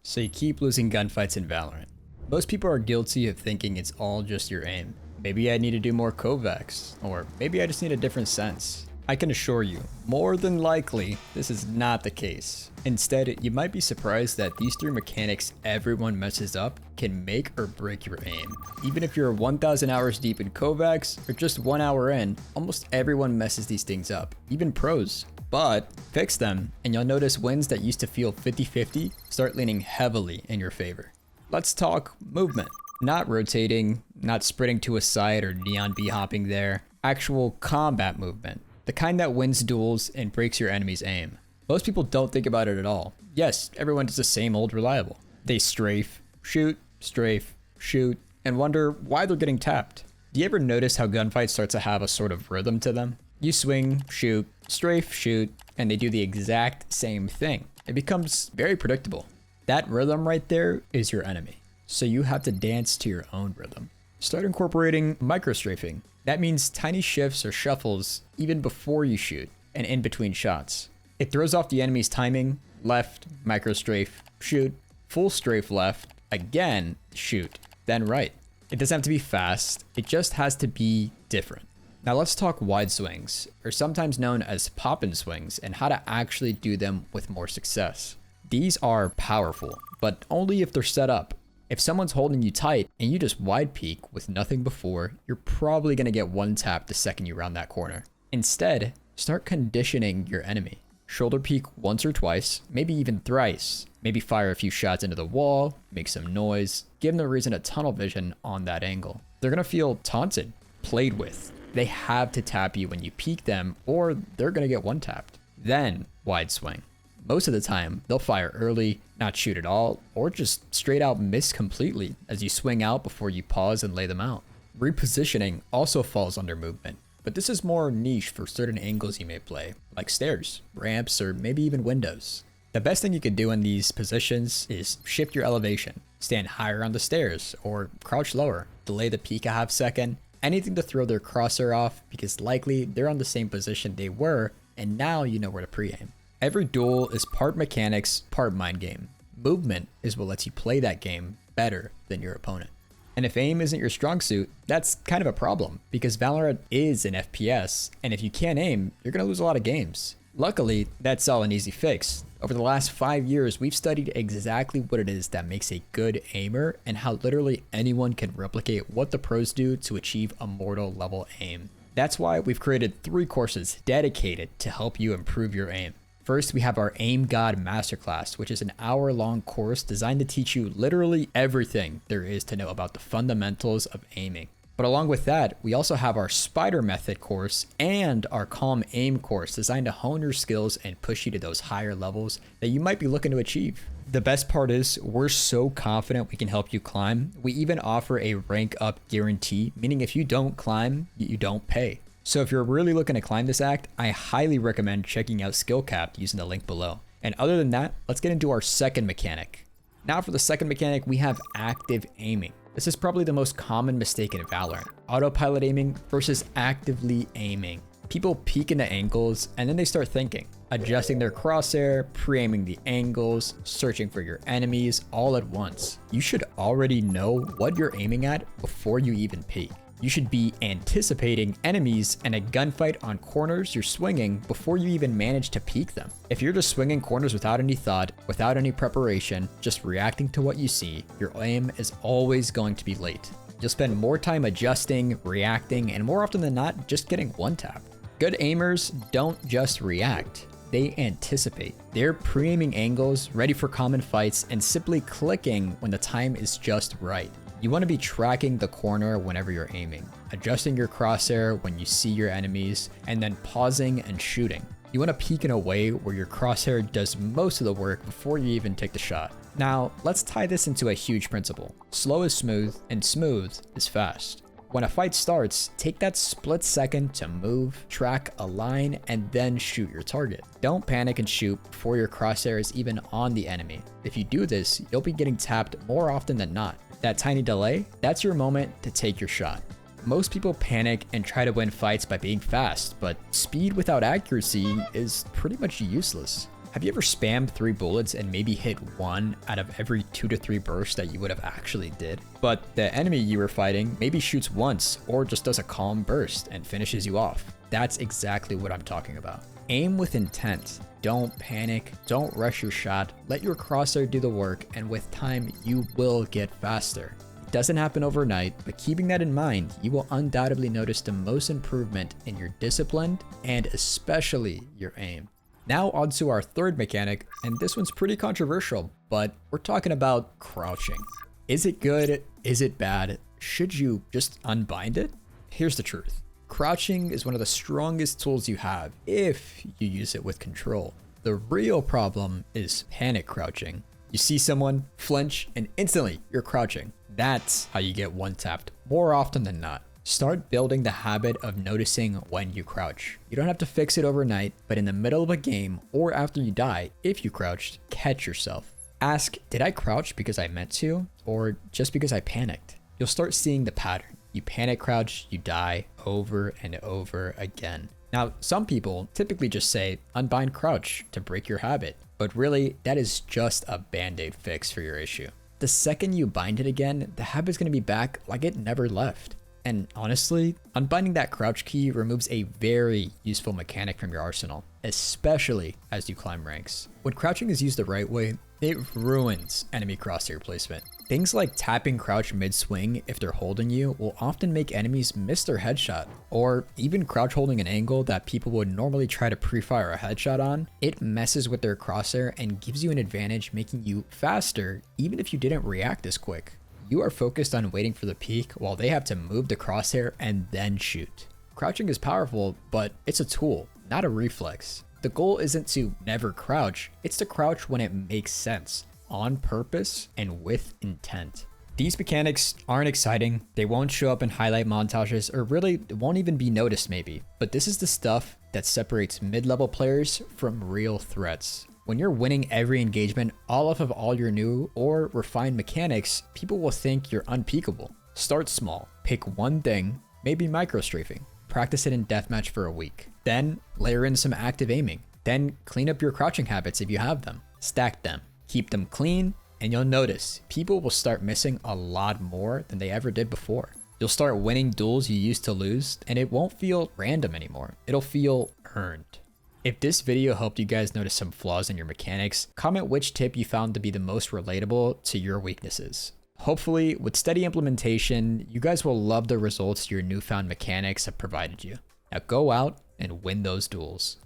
So you keep losing gunfights in Valorant. Most people are guilty of thinking it's all just your aim. Maybe I need to do more Kovacs, or maybe I just need a different sense. I can assure you, more than likely, this is not the case. Instead, you might be surprised that these three mechanics everyone messes up can make or break your aim. Even if you're 1,000 hours deep in Kovacs, or just 1 hour in, almost everyone messes these things up, even pros. But fix them, and you'll notice wins that used to feel 50-50 start leaning heavily in your favor. Let's talk movement. Not rotating, not sprinting to a side or neon bee hopping there. Actual combat movement. The kind that wins duels and breaks your enemy's aim. Most people don't think about it at all. Yes, everyone does the same old reliable. They strafe, shoot, and wonder why they're getting tapped. Do you ever notice how gunfights start to have a sort of rhythm to them? You swing, shoot, strafe, shoot, and they do the exact same thing. It becomes very predictable. That rhythm right there is your enemy. So you have to dance to your own rhythm. Start incorporating micro-strafing. That means tiny shifts or shuffles even before you shoot and in between shots. It throws off the enemy's timing. Left, micro-strafe, shoot, full strafe left, again, shoot, then right. It doesn't have to be fast, it just has to be different. Now let's talk wide swings, or sometimes known as pop-in swings, and how to actually do them with more success. These are powerful, but only if they're set up. If someone's holding you tight and you just wide peek with nothing before, you're probably going to get one tap the second you round that corner. Instead, start conditioning your enemy. Shoulder peek once or twice, maybe even thrice. Maybe fire a few shots into the wall, make some noise, give them a reason to tunnel vision on that angle. They're going to feel taunted, played with. They have to tap you when you peek them, or they're going to get one tapped. Then, wide swing. Most of the time, they'll fire early, not shoot at all, or just straight out miss completely as you swing out before you pause and lay them out. Repositioning also falls under movement, but this is more niche for certain angles you may play, like stairs, ramps, or maybe even windows. The best thing you can do in these positions is shift your elevation, stand higher on the stairs, or crouch lower, delay the peek a half second, anything to throw their crosshair off because likely they're on the same position they were and now you know where to pre-aim. Every duel is part mechanics, part mind game. Movement is what lets you play that game better than your opponent. And if aim isn't your strong suit, that's kind of a problem because Valorant is an FPS, and if you can't aim, you're gonna lose a lot of games. Luckily, that's all an easy fix. Over the last 5 years, we've studied exactly what it is that makes a good aimer and how literally anyone can replicate what the pros do to achieve immortal level aim. That's why we've created 3 courses dedicated to help you improve your aim. First, we have our Aim God Masterclass, which is an hour-long course designed to teach you literally everything there is to know about the fundamentals of aiming. But along with that, we also have our Spider Method course and our Calm Aim course designed to hone your skills and push you to those higher levels that you might be looking to achieve. The best part is we're so confident we can help you climb. We even offer a rank up guarantee, meaning if you don't climb, you don't pay. So if you're really looking to climb this act, I highly recommend checking out SkillCapped using the link below. And other than that, let's get into our second mechanic. Now for the second mechanic, we have active aiming. This is probably the most common mistake in Valorant. Autopilot aiming versus actively aiming. People peek into angles and then they start thinking, adjusting their crosshair, pre-aiming the angles, searching for your enemies all at once. You should already know what you're aiming at before you even peek. You should be anticipating enemies and a gunfight on corners you're swinging before you even manage to peek them. If you're just swinging corners without any thought, without any preparation, just reacting to what you see, your aim is always going to be late. You'll spend more time adjusting, reacting, and more often than not, just getting one tap. Good aimers don't just react. They anticipate. They're pre-aiming angles, ready for common fights, and simply clicking when the time is just right. You want to be tracking the corner whenever you're aiming, adjusting your crosshair when you see your enemies, and then pausing and shooting. You want to peek in a way where your crosshair does most of the work before you even take the shot. Now, let's tie this into a huge principle. Slow is smooth, and smooth is fast. When a fight starts, take that split second to move, track, align, and then shoot your target. Don't panic and shoot before your crosshair is even on the enemy. If you do this, you'll be getting tapped more often than not. That tiny delay, that's your moment to take your shot. Most people panic and try to win fights by being fast, but speed without accuracy is pretty much useless. Have you ever spammed 3 bullets and maybe hit 1 out of every 2 to 3 bursts that you would have actually did? But the enemy you were fighting maybe shoots once or just does a calm burst and finishes you off. That's exactly what I'm talking about. Aim with intent. Don't panic, don't rush your shot, let your crosshair do the work, and with time, you will get faster. It doesn't happen overnight, but keeping that in mind, you will undoubtedly notice the most improvement in your discipline and especially your aim. Now on to our third mechanic, and this one's pretty controversial, but we're talking about crouching. Is it good? Is it bad? Should you just unbind it? Here's the truth. Crouching is one of the strongest tools you have if you use it with control. The real problem is panic crouching. You see someone, flinch, and instantly you're crouching. That's how you get one-tapped more often than not. Start building the habit of noticing when you crouch. You don't have to fix it overnight, but in the middle of a game or after you die, if you crouched, catch yourself. Ask, did I crouch because I meant to or just because I panicked? You'll start seeing the pattern. You panic crouch, you die over and over again. Now, some people typically just say unbind crouch to break your habit, but really that is just a band-aid fix for your issue. The second you bind it again, the habit's gonna be back like it never left. And honestly, unbinding that crouch key removes a very useful mechanic from your arsenal, especially as you climb ranks. When crouching is used the right way, it ruins enemy crosshair placement. Things like tapping crouch mid-swing if they're holding you will often make enemies miss their headshot, or even crouch holding an angle that people would normally try to pre-fire a headshot on. It messes with their crosshair and gives you an advantage, making you faster even if you didn't react as quick. You are focused on waiting for the peak while they have to move the crosshair and then shoot. Crouching is powerful, but it's a tool, not a reflex. The goal isn't to never crouch, it's to crouch when it makes sense, on purpose and with intent. These mechanics aren't exciting, they won't show up in highlight montages, or really won't even be noticed maybe, but this is the stuff that separates mid-level players from real threats. When you're winning every engagement all off of all your new or refined mechanics, people will think you're unpeakable. Start small, pick one thing, maybe micro-strafing, practice it in deathmatch for a week. Then layer in some active aiming. Then clean up your crouching habits if you have them. Stack them, keep them clean, and you'll notice people will start missing a lot more than they ever did before. You'll start winning duels you used to lose, and it won't feel random anymore. It'll feel earned. If this video helped you guys notice some flaws in your mechanics, comment which tip you found to be the most relatable to your weaknesses. Hopefully, with steady implementation, you guys will love the results your newfound mechanics have provided you. Now go out and win those duels.